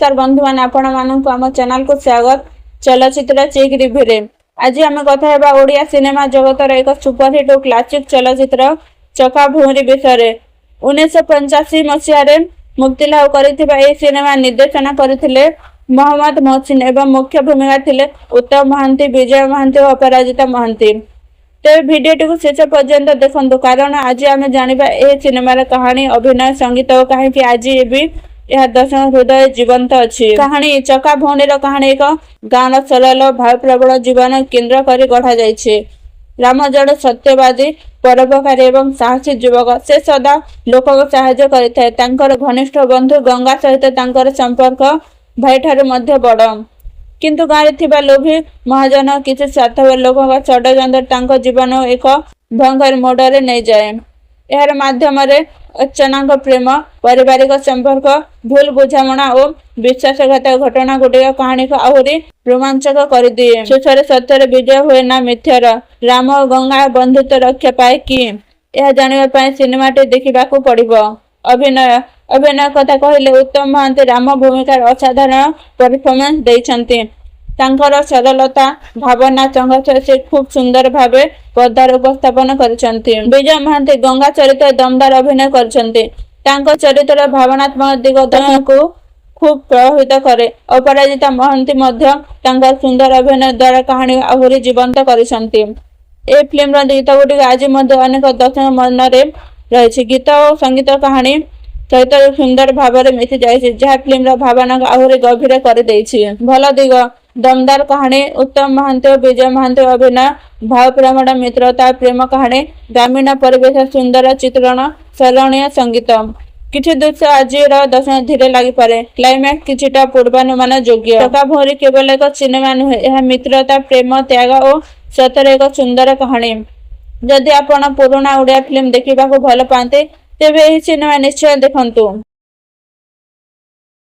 नमस्कार बंधु मैंने आपण मानक आम चैनल को स्वागत। चलचित्र चेक रिव्यू रे आज आम कथा हेबा ओडिया सिनेमा जगतर एक सुपरहिट और क्लासिक चलचित्र चका भूरी विषय 1985 मसीह मुक्ति लाभ करथिबा ए सिनेमा निर्देशना करथिले मोहम्मद मोहसिन एवं मुख्य भूमिका थिले उत्तम महांती, विजय महांती और अपराजिता महांती। तो भिडियोटी को शेष पर्यंत देखंतु कारण आज आम जानिबा ए सिनेमार कहानी, अभिनय, संगीत और कहीं आज भी यह दर्शक हृदय जीवंत अच्छी कहानी। चका भौणीर कहानी एक गाँव सरल भावप्रबल जीवन केन्द्र कर गढ़ा जाइछे। राम जड़े सत्यवादी, परोपकारी एवं साहसी युवक। से सदा लोक साहाय्य करिथाए। तांकर घनिष्ठ बंधु गंगा सहित तांकर संपर्क भाई ठारू मध्य बड़, किंतु गाँव थिबा लोभी महाजन किसी स्वार्थपर लोक षड्यंत्र तांको जीवन एक भयंकर मोड़े नहीं जाए। यार माध्यम अर्चना प्रेम, पारिवारिक संपर्क, भूल बुझामणा और विश्वासघातक घटना गुड़िक कहानी को आहरी रोमांचक कर दिए। शेषर सत्यर विजय हुए ना मिथ्यार। राम और गंगा बंधुत्व रक्षा पाए कि यह जानापी सिनेमाटी देखा पड़ो। अभिनय कथा कहले उत्तम महांती राम भूमिकार असाधारण परफॉर्मेंस देइछन्ति। तांकर सरलता, भावना, संघर्ष से खूब सुंदर भावे पर्दार उपस्थापन करिसंति। विजय महांती गंगा चरित्र दमदार अभिनय करिसंति। तांकर चरित्र भावनात्मक दिग को खूब प्रभावित करे। अपराजिता महांती मध्य तांकर सुंदर अभिनय द्वारा कहानी आहरी जीवंत करिसंति। ए फिल्म गीत गुड़िक आज अनेक दर्शक मन में रही। गीत और संगीत कहानी सहित सुंदर भाव मिशि जाइए, जहाँ फिल्म भावना को आहरी गभीर कर देइछि। भल दिग दमदार कहानी, उत्तम महांती और विजय महांती अभिनय, भाव प्रेमण मित्रता प्रेम कहानी, ग्रामीण परिवेश सुंदर चित्रण, सराहनीय संगीत। किछि दृश्य आज दर्शक धीरे लगी पारे। क्लाइमैक्स किछिटा पूर्वानुमान योग्य। चका भौरी केवल एक सिनेमा नुहे, यह मित्रता, प्रेम, त्याग और सतर एक सुंदर कहानी। जदि आपण पुराणा ओडिया फिल्म देखा भल पाते तेबे यह सिनेमा निश्चय देखंतु।